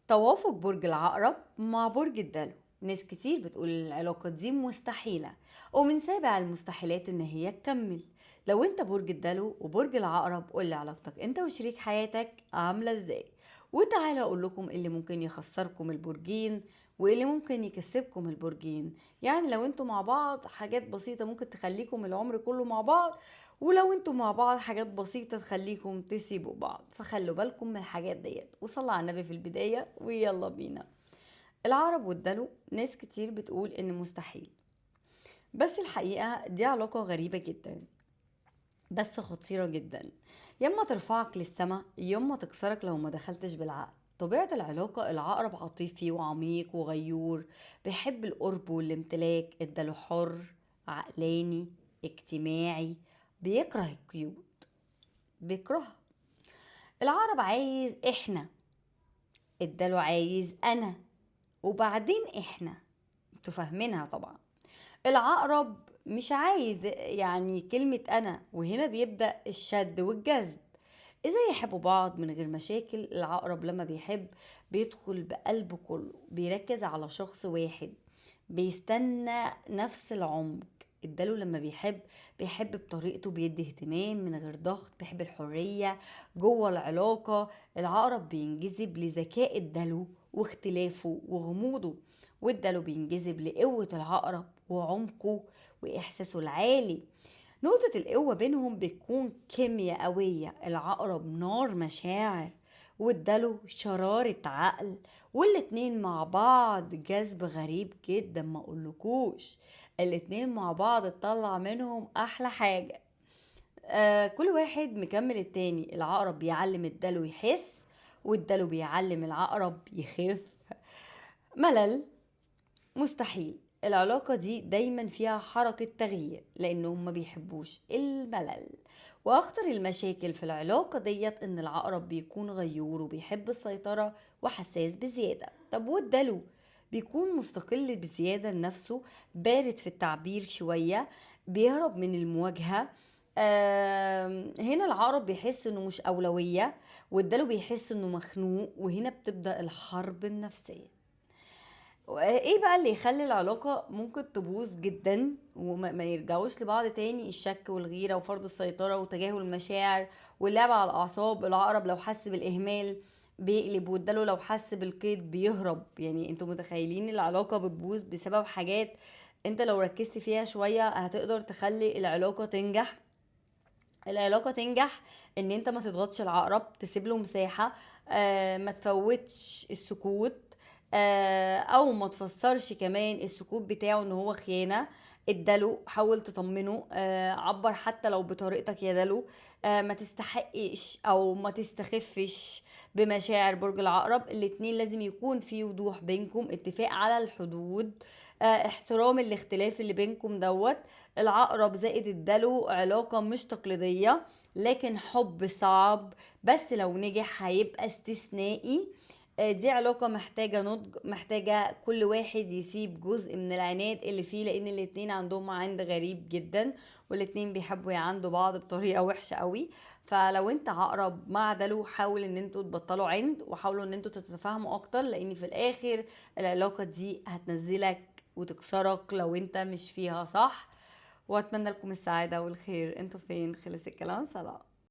توافق برج العقرب مع برج الدلو. ناس كتير بتقول العلاقة دي مستحيلة، ومن سابع المستحيلات ان هي تكمل. لو انت برج الدلو وبرج العقرب قولي علاقتك انت وشريك حياتك عاملة ازاي، وتعالى اقول لكم اللي ممكن يخسركم البرجين واللي ممكن يكسبكم البرجين. يعني لو انتوا مع بعض حاجات بسيطة ممكن تخليكم العمر كله مع بعض، ولو انتوا مع بعض حاجات بسيطة تخليكم تسيبوا بعض، فخلوا بالكم من الحاجات ديت. وصلى على النبي في البداية ويلا بينا. العقرب والدلو ناس كتير بتقول ان مستحيل، بس الحقيقة دي علاقة غريبة جدا، بس خطيرة جدا. ياما ترفعك للسما ياما تكسرك لو ما دخلتش بالعقل. طبيعة العلاقة العقرب عاطفي وعميق وغيور، بيحب القرب والامتلاك. الدلو حر، عقلاني، اجتماعي، بيكره القيود، بيكرهها. العقرب عايز احنا، الدلو عايز انا، وبعدين احنا. انتوا فاهمينها طبعا. العقرب مش عايز يعني كلمة انا، وهنا بيبدأ الشد والجذب. ازاي يحبوا بعض من غير مشاكل؟ العقرب لما بيحب بيدخل بقلبه كله، بيركز على شخص واحد، بيستنى نفس العمق. الدلو لما بيحب بطريقته، بيدي اهتمام من غير ضغط، بيحب الحرية جوه العلاقة. العقرب بينجذب لذكاء الدلو واختلافه وغموضه، والدلو بينجذب لقوة العقرب وعمقه وإحساسه العالي. نقطة القوة بينهم بتكون كيمياء قوية. العقرب نار مشاعر، والدلو شرارة عقل، والاتنين مع بعض جذب غريب جدا ما اقولكوش. الاتنين مع بعض تطلع منهم احلى حاجة. كل واحد مكمل التاني. العقرب بيعلم الدلو يحس، والدلو بيعلم العقرب يخف. ملل؟ مستحيل. العلاقة دي دايما فيها حركة تغيير لانهم ما بيحبوش الملل. واخطر المشاكل في العلاقة ديت ان العقرب بيكون غيور وبيحب السيطرة وحساس بزيادة. طب والدلو بيكون مستقل بزيادة لنفسه، بارد في التعبير شوية، بيهرب من المواجهة. هنا العقرب بيحس انه مش اولوية، والدلو بيحس انه مخنوق، وهنا بتبدأ الحرب النفسية. ايه بقى اللي يخلي العلاقة ممكن تبوظ جدا وما ما يرجعوش لبعض تاني؟ الشك والغيرة وفرض السيطرة وتجاهل المشاعر واللعب على الأعصاب. العقرب لو حس بالإهمال بيقلب، والدلو لو حس بالقيد بيهرب. يعني انتوا متخيلين العلاقة بتبوظ بسبب حاجات انت لو ركزت فيها شوية هتقدر تخلي العلاقة تنجح. العلاقة تنجح ان انت ما تضغطش العقرب، تسيب له مساحة، ما تفوتش السكوت، او ما تفسرش كمان السكوت بتاعه ان هو خيانة. اداله، حاول تطمنه، عبر حتى لو بطريقتك يا دلو. ما تستحقش او ما تستخفش بمشاعر برج العقرب. الاتنين لازم يكون في وضوح بينكم، اتفاق على الحدود، احترام الاختلاف اللي بينكم دوت. العقرب زائد الدلو علاقة مش تقليدية، لكن حب صعب، بس لو نجح هيبقى استثنائي. دي علاقة محتاجة نضج، محتاجة كل واحد يسيب جزء من العناد اللي فيه، لان الاتنين عندهم عند غريب جدا، والاتنين بيحبوا يعندوا بعض بطريقة وحشة قوي. فلو انت عقرب مع دلو حاول ان انتوا تبطلوا عند، وحاولوا ان انتوا تتفاهموا اكتر، لان في الاخر العلاقة دي هتنزلك وتكسرك لو انت مش فيها صح. واتمنى لكم السعادة والخير. انتوا فين؟ خلص الكلام. سلام.